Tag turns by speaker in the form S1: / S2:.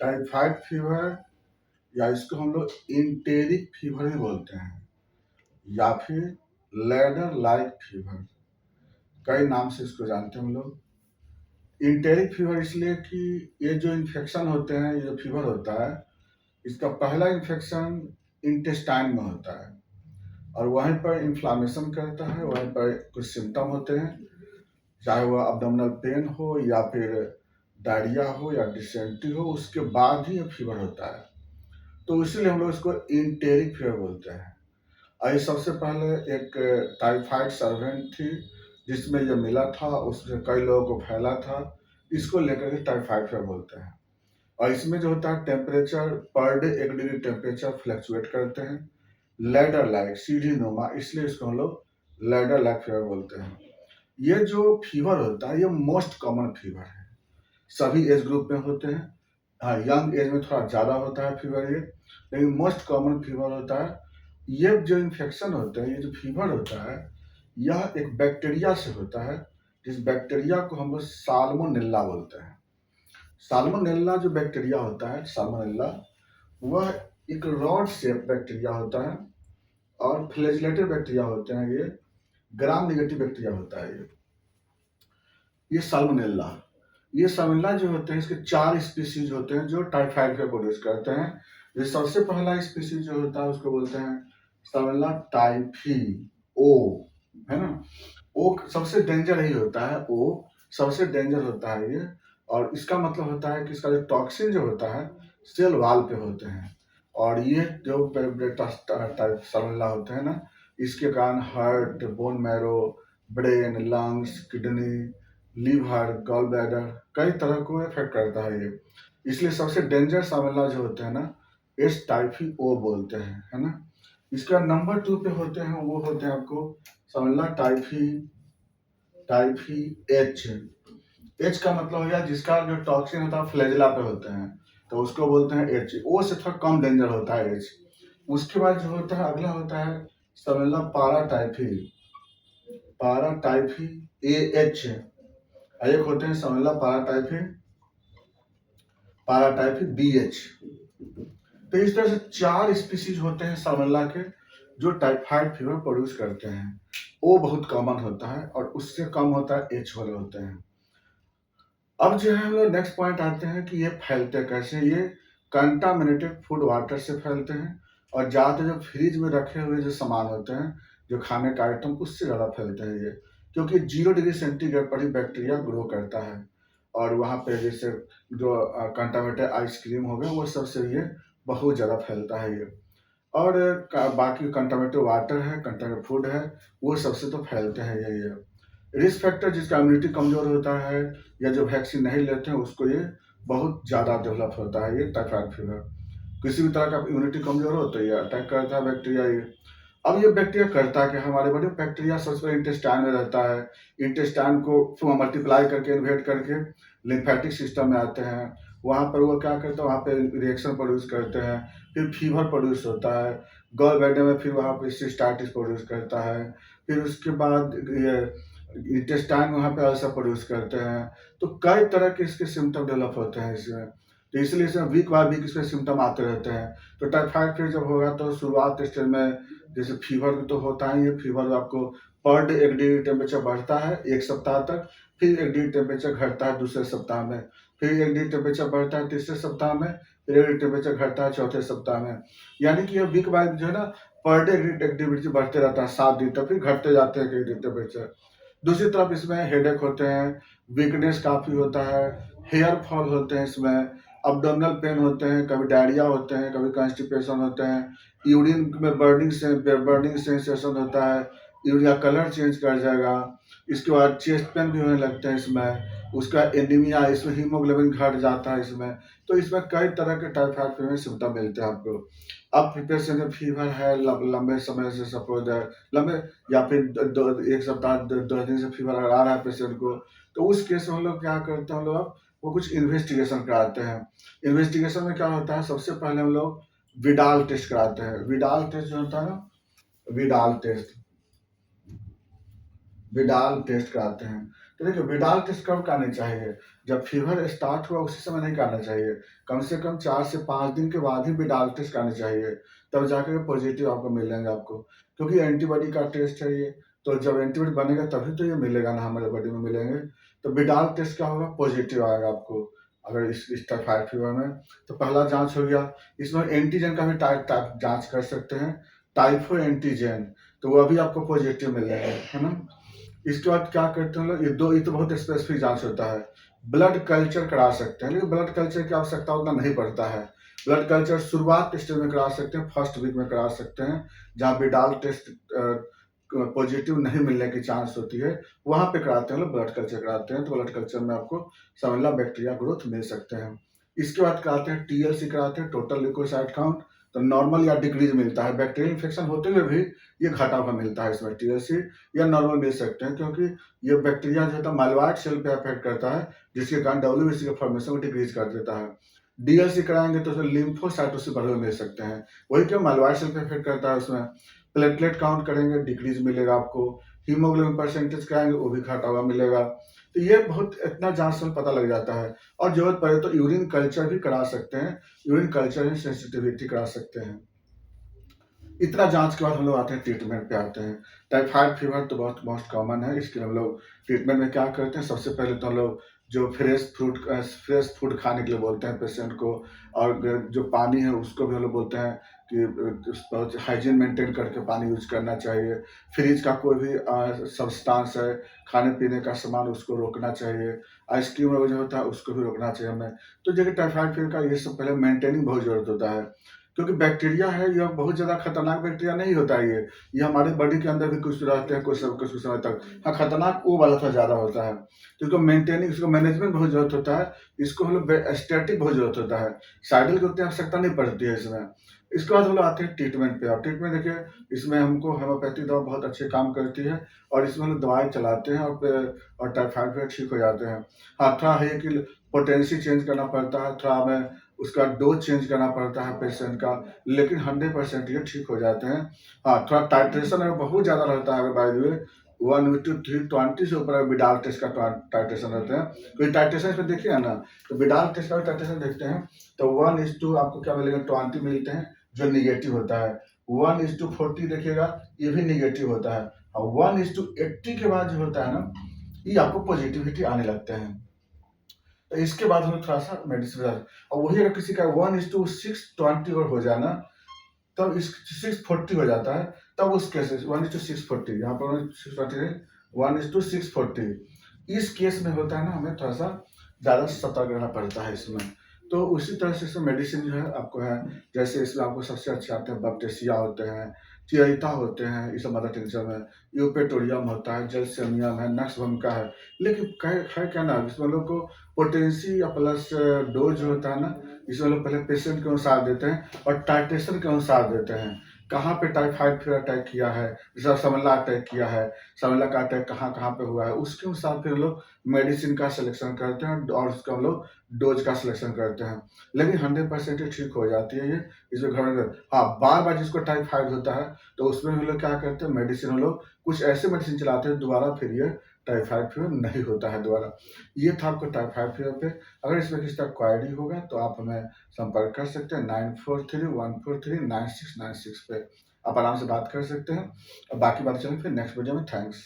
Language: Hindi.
S1: टाइफाइड फीवर या इसको हम लोग इंटेरिक फीवर भी बोलते हैं या फिर लैडर लाइक फीवर, कई नाम से इसको जानते हैं हम लोग। इंटेरिक फीवर इसलिए कि ये जो इन्फेक्शन होते हैं, ये जो फीवर होता है, इसका पहला इन्फेक्शन इंटेस्टाइन में होता है और वहीं पर इन्फ्लामेशन करता है, वहीं पर कुछ सिम्टम होते हैं, चाहे वह अब्डोमिनल पेन हो या फिर डायरिया हो या डिसेंट्री हो, उसके बाद ही ये फीवर होता है। तो इसीलिए हम लोग इसको इंटेरिक फीवर बोलते हैं। और ये सबसे पहले एक टाइफाइड सर्वेंट थी जिसमें ये मिला था, उससे कई लोगों को फैला था, इसको लेकर के टाइफाइड फीवर बोलते हैं। और इसमें जो होता है temperature per day 1 degree temperature fluctuate करते हैं, लैडर लाइक सीढ़ी नुमा, इसलिए इसको हम लोग लैडर लाइक फीवर बोलते हैं। ये जो फीवर होता है ये मोस्ट कॉमन फीवर है, सभी एज ग्रुप में होते हैं। हाँ, यंग एज में थोड़ा ज़्यादा होता है फीवर ये, लेकिन मोस्ट कॉमन फीवर होता है। ये जो इन्फेक्शन होता है, ये जो फीवर होता है, यह एक बैक्टीरिया से होता है, जिस बैक्टीरिया को हम लोग साल्मोनेला बोलते हैं। साल्मोनेला जो बैक्टीरिया होता है, साल्मोनेला, वह एक रॉड शेप बैक्टीरिया होता है और फ्लैजेलेटेड बैक्टीरिया होते हैं, ये ग्राम नेगेटिव बैक्टीरिया होता है। ये साल्मोनेला जो होते हैं, इसके 4 स्पीसीज होते हैं जो टाइफाइड फीवर प्रोड्यूस करते हैं। ये सबसे पहला स्पीसीज जो होता है उसको बोलते हैं साल्मोनेला टाइफी, ओ, है ना। ओ सबसे डेंजर ही होता है, ओ सबसे डेंजर होता है ये, और इसका मतलब होता है कि इसका जो टॉक्सिन जो होता है सेल वाल पे होते हैं, और ये जो टाइप साल्मोनेला होते हैं ना, इसके कारण heart, bone marrow, brain, lungs, kidney, liver, gall bladder, कई तरह को इफेक्ट करता है ये। इसलिए सबसे डेंजर साल्मोनेला जो होते हैं ना, एस टाइफी ओ बोलते हैं, है ना। इसका नंबर 2 पे होते हैं, वो होते हैं आपको साल्मोनेला टाइफी एच। एच का मतलब हो गया जिसका जो टॉक्सिन होता है फ्लैजेला पे होते हैं, तो उसको बोलते हैं एच। ओ से थोड़ा कम डेंजर होता है एच। उसके बाद जो होता है अगला होता है साल्मोनेला पाराटाइफी ए एच। एक होते हैं साल्मोनेला पाराटाइफी बी एच। तो इस तरह से 4 स्पीसीज होते हैं साल्मोनेला के जो टाइफाइड फीवर प्रोड्यूस करते हैं। ओ बहुत कॉमन होता है और उससे कम होता है एच वाले होते हैं। अब जो है हम लोग नेक्स्ट पॉइंट आते हैं कि ये फैलते कैसे। ये कंटामिनेटेड फूड वाटर से फैलते हैं, और ज़्यादातर जो फ्रिज में रखे हुए जो सामान होते हैं, जो खाने का आइटम, उससे ज़्यादा फैलते हैं ये, क्योंकि 0 डिग्री सेंटीग्रेड पर ही बैक्टीरिया ग्रो करता है। और वहाँ पे जैसे जो कंटामिनेटेड आइसक्रीम हो गया, वो सबसे ये बहुत ज़्यादा फैलता है ये। और बाकी कंटामिनेटेड वाटर है, कंटामिनेटेड फूड है, वो सबसे तो फैलते हैं ये। रिस्क फैक्टर जिसका इम्यूनिटी कमजोर होता है या जो वैक्सीन नहीं लेते हैं, उसको ये बहुत ज़्यादा डेवलप होता है ये टाइफाइड फीवर। किसी भी तरह का इम्यूनिटी कमजोर हो तो ये अटैक करता है बैक्टीरिया ये। अब ये बैक्टीरिया करता है कि हमारे बॉडी में बैक्टीरिया सबसे पहले इंटेस्टाइन में रहता है, इंटेस्टाइन को मल्टीप्लाई करके इन्वेट करके लिम्फेटिक सिस्टम में आते हैं, वहाँ पर वो क्या करते हैं, वहाँ पे रिएक्शन प्रोड्यूस करते हैं, फिर फीवर प्रोड्यूस होता है, गॉल ब्लैडर में फिर वहाँ पे सिस्टाइटिस प्रोड्यूस करता है, फिर उसके बाद ये इंटेस्टाइन वहाँ पे अल्सर प्रोड्यूस करते हैं। तो कई तरह के इसके सिम्टम डेवलप होते हैं इसमें, तो इसलिए इसमें वीक बाय वीक इसमें सिम्टम आते रहते हैं। तो टाइफाइड फीवर जब होगा तो शुरुआत स्टेज में जैसे फीवर तो होता ही है, फीवर आपको पर डे 1 डिग्री टेम्परेचर बढ़ता है 1 सप्ताह तक, फिर 1 डिग्री टेम्परेचर घटता है दूसरे सप्ताह में, फिर 1 डिग्री टेम्परेचर बढ़ता है तीसरे सप्ताह में, फिर 1 डिग्री टेम्परेचर घटता है चौथे सप्ताह में। यानी कि ये वीक बाय जो है ना, पर डे 1 डिग्री टेम्परेचर बढ़ते रहता है 7 दिन तक, फिर घटते जाते हैं 1 डिग्री टेम्परेचर। दूसरी तरफ इसमें हेडेक होते हैं, वीकनेस काफ़ी होता है, हेयर फॉल होते हैं इसमें, अब्डोमिनल पेन होते हैं, कभी डायरिया होते हैं, कभी कॉन्स्टिपेशन होते हैं, यूरिन में बर्निंग सेंसेशन होता है, यूरिन का कलर चेंज कर जाएगा। इसके बाद चेस्ट पेन भी होने लगते हैं इसमें, उसका एनीमिया, इसमें हीमोग्लोबिन घट जाता है इसमें। तो इसमें कई तरह के टाइफाइड फीवर सिम्टम मिलते हैं आपको। अब पेशेंट फीवर है लंबे समय से, सपोज है लंबे या फिर 1 सप्ताह 10 दिन से फीवर अगर आ रहा है पेशेंट को, तो उस केस में हम लोग क्या करते हैं, हम लोग वो कुछ इन्वेस्टिगेशन कराते हैं। इन्वेस्टिगेशन में क्या होता है, सबसे पहले हम लोग विडाल टेस्ट कराते हैं। विडाल टेस्ट जो होता है ना, विडाल टेस्ट कराते हैं। तो देखिए विडाल टेस्ट कब करानी चाहिए? जब फीवर स्टार्ट हुआ उसी समय नहीं कराना चाहिए। कम से कम 4 से 5 दिन के बाद ही विडाल टेस्ट करानी चाहिए, तब जाकर के पॉज़िटिव आपको मिलेंगे आपको। क्योंकि एंटीबॉडी का टेस्ट है ये, तो जब एंटीबॉडी बनेगा तभी तो ये मिलेगा ना, हमारे बॉडी में मिलेंगे। तो विडाल टेस्ट क्या होगा? पॉज़िटिव आएगा आपको। अगर इस टाइफाइड फीवर में, तो पहला जाँच हो गया। इसमें एंटीजन का भी टाइप टाइप जाँच कर सकते हैं, टाइफो एंटीजन, तो वो भी आपको पॉज़िटिव मिल जाएगा, है ना? इसके बाद क्या करते हैं लोग, ये तो बहुत स्पेसिफिक जाँच होता है। ब्लड कल्चर करा सकते हैं, लेकिन ब्लड कल्चर की आवश्यकता उतना नहीं पड़ता है। ब्लड कल्चर शुरुआत के स्टेज में करा सकते हैं, फर्स्ट वीक में करा सकते हैं, जहाँ विडाल टेस्ट पॉजिटिव नहीं मिलने की चांस होती है, वहाँ पे कराते हैं लोग, ब्लड कल्चर कराते हैं, तो ब्लड कल्चर में आपको सैलमोनेला बैक्टीरिया ग्रोथ मिल सकते हैं। इसके बाद कराते हैं टीएलसी कराते हैं, टोटल ल्यूकोसाइट काउंट, तो नॉर्मल या डिक्रीज मिलता है। बैक्टीरियल इन्फेक्शन होते हुए भी ये घटा हुआ मिलता है इसमें टीएलसी, या नॉर्मल मिल सकते हैं, क्योंकि ये बैक्टीरिया जो होता है माइलॉइड सेल पे अफेक्ट करता है, जिसके कारण डब्ल्यूबीसी के फॉर्मेशन को डिक्रीज कर देता है। डीएलसी कराएंगे तो उसमें लिम्फोसाइटोसिस बढ़े हुए मिल सकते हैं, वही क्यों माइलॉइड सेल पे अफेक्ट करता है उसमें। प्लेटलेट काउंट करेंगे, डिक्रीज मिलेगा आपको। हीमोग्लोबिन परसेंटेज कराएंगे, वो भी घटा हुआ मिलेगा। तो ये बहुत इतना जांच से पता लग जाता है, और जरूरत पड़े तो यूरिन कल्चर भी करा सकते हैं, यूरिन कल्चर में सेंसिटिविटी करा सकते हैं। इतना जांच के बाद हम लोग आते हैं ट्रीटमेंट पे आते हैं। टाइफाइड फीवर तो बहुत मोस्ट कॉमन है, इसके लिए हम लोग ट्रीटमेंट में क्या करते हैं, सबसे पहले तो हम लोग जो फ्रेश फूड खाने के लिए बोलते हैं पेशेंट को, और जो पानी है उसको भी हम लोग बोलते हैं कि बहुत हाइजीन मेंटेन करके पानी यूज करना चाहिए। फ्रिज का कोई भी सब्सटेंस है, खाने पीने का सामान, उसको रोकना चाहिए। आइसक्रीम वगैरह जो होता है उसको भी रोकना चाहिए हमें। तो जगह टाइफाइड फीवर का ये सब पहले मेंटेनिंग बहुत जरूरत होता है, क्योंकि बैक्टीरिया है, यह बहुत ज़्यादा खतरनाक बैक्टीरिया नहीं होता है ये हमारे बॉडी के अंदर भी कुछ रहते हैं, कुछ समय तक। हाँ, खतरनाक वो वाला थोड़ा ज़्यादा होता है, तो इसको मेंटेनिंग, इसको मैनेजमेंट बहुत ज़रूरत होता है। इसको हम लोग स्टैटिक बहुत ज़रूरत होता है, साइडल की उतनी आवश्यकता नहीं पड़ती है इसमें। इसके बाद हम लोग आते हैं ट्रीटमेंट पे। और ट्रीटमेंट देखिए, इसमें हमको होम्योपैथिक दवा बहुत अच्छे काम करती है, और इसमें हम लोग दवाई चलाते हैं, और टाइफाइड भी ठीक हो जाते हैं। हाँ, थोड़ा है कि पोटेंसी चेंज करना पड़ता है, थोड़ा हमें उसका डोज चेंज करना पड़ता है पेशेंट का, लेकिन 100% ये ठीक हो जाते हैं। हाँ, थोड़ा टाइट्रेशन अगर बहुत ज़्यादा रहता है, बाय द वे 1 to 320 से ऊपर विडाल टेस्ट का टाइट्रेशन रहते हैं, तो टाइट्रेशन इसमें देखिए ना, तो विडाल टेस्ट का टाइट्रेशन देखते हैं, तो 1:2 आपको क्या मिलेगा, 20 मिलते हैं जो निगेटिव होता है। 1:40 देखिएगा, ये भी निगेटिव होता है। और 1:80 के बाद जो होता है ना, ये आपको पॉजिटिविटी आने लगते हैं। तो इसके बाद हमें थोड़ा सा मेडिसिन, और वही अगर किसी का 1:620 और हो जाए ना, तब इस 640 हो जाता है, तब उस केस 1:640, यहाँ पर 1:640 इस केस में होता है ना, हमें थोड़ा सा ज़्यादा सतर्क रहना पड़ता है इसमें। तो उसी तरह से इसमें मेडिसिन जो है आपको है, जैसे इसमें आपको सबसे अच्छे आते हैं बपटेसिया होते हैं, चियता होते हैं, इस मदर टेरेसा में यूपेटोरियम होता है, जेलसेमियम है, नक्सवंका है। लेकिन है क्या ना, इसमें लोग को पोटेंसी या प्लस डोज जो होता है ना, इसमें लोग पहले पेशेंट के अनुसार देते हैं और टाइट्रेशन के अनुसार देते हैं। कहाँ पे टाइफाइड फीवर अटैक किया है, जैसे सैलमोनेला अटैक किया है, सैलमोनेला का अटैक कहाँ पे हुआ है, उसके अनुसार फिर लोग मेडिसिन का सिलेक्शन करते हैं, और उसका हम लोग डोज का सिलेक्शन करते हैं। लेकिन 100% ही ठीक हो जाती है ये, इसमें घबराने की। हाँ, बार-बार जिसको टाइफाइड होता है, तो उसमें हम लोग क्या करते हैं, मेडिसिन हम लोग कुछ ऐसे मेडिसिन चलाते हैं, दोबारा फिर ये टाइफाइड फीवर नहीं होता है दोबारा। ये था आपको टाइफाइड फीवर पे। अगर इसमें किसी तरह क्वेरी होगा तो आप हमें संपर्क कर सकते हैं 9431439696 पे। आप आराम से बात कर सकते हैं, और बाकी बात चलें फिर नेक्स्ट वीडियो में। थैंक्स।